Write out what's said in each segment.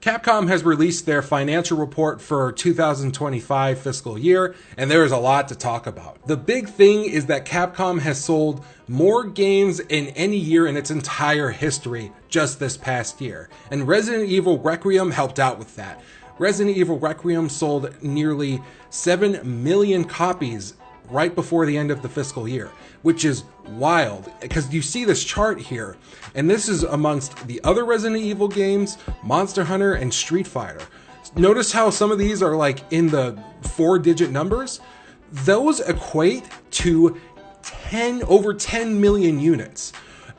Capcom has released their financial report for 2025 fiscal year, and there is a lot to talk about. The big thing is that Capcom has sold more games in any year in its entire history just this past year, and Resident Evil Requiem helped out with that. Resident Evil Requiem sold nearly 7 million copies right before the end of the fiscal year, which is wild because you see this chart here, and this is amongst the other Resident Evil games, Monster Hunter, and Street Fighter. Notice how some of these are like in the 4-digit numbers? Those equate to over 10 million units.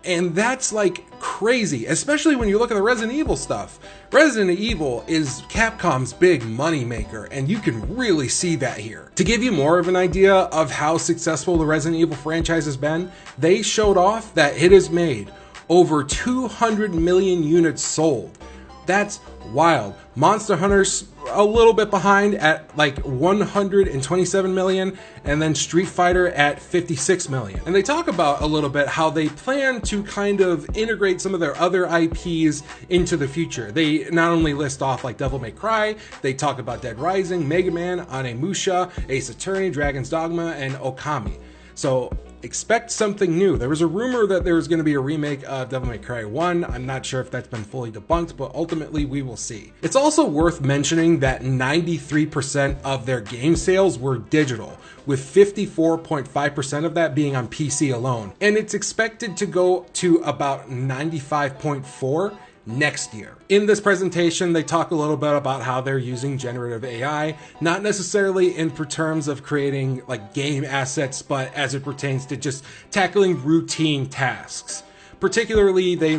And that's like crazy, especially when you look at the Resident Evil stuff. Resident Evil is Capcom's big money maker, and you can really see that here. To give you more of an idea of how successful the Resident Evil franchise has been, they showed off that it has made over 200 million units sold. That's wild. Monster Hunter's a little bit behind at like 127 million, and then Street Fighter at 56 million. And they talk about a little bit how they plan to kind of integrate some of their other IPs into the future. They not only list off like Devil May Cry, they talk about Dead Rising, Mega Man, Onimusha, Ace Attorney, Dragon's Dogma, and Okami. So expect something new. There was a rumor that there was going to be a remake of Devil May Cry 1. I'm not sure if that's been fully debunked, but ultimately we will see. It's also worth mentioning that 93% of their game sales were digital, with 54.5% of that being on PC alone. And it's expected to go to about 95.4% next year. In this presentation, they talk a little bit about how they're using generative AI, not necessarily in terms of creating like game assets, but as it pertains to just tackling routine tasks. Particularly, they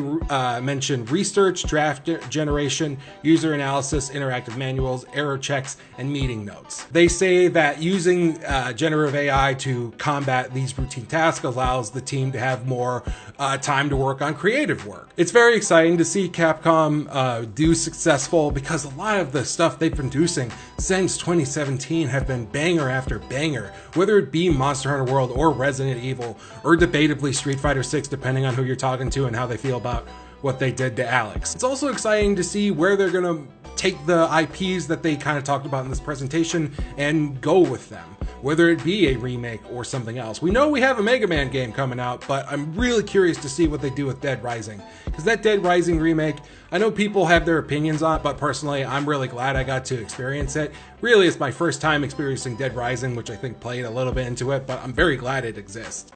mention research, draft generation, user analysis, interactive manuals, error checks, and meeting notes. They say that using generative AI to combat these routine tasks allows the team to have more time to work on creative work. It's very exciting to see Capcom do successful, because a lot of the stuff they've been producing since 2017 have been banger after banger, whether it be Monster Hunter World or Resident Evil, or debatably Street Fighter 6, depending on who you're talking to and how they feel about what they did to Alex. It's also exciting to see where they're gonna take the IPs that they kind of talked about in this presentation and go with them, whether it be a remake or something else. We know we have a Mega Man game coming out, but I'm really curious to see what they do with Dead Rising, because that Dead Rising remake, I know people have their opinions on it, but personally I'm really glad I got to experience it. Really, it's my first time experiencing Dead Rising, which I think played a little bit into it, but I'm very glad it exists.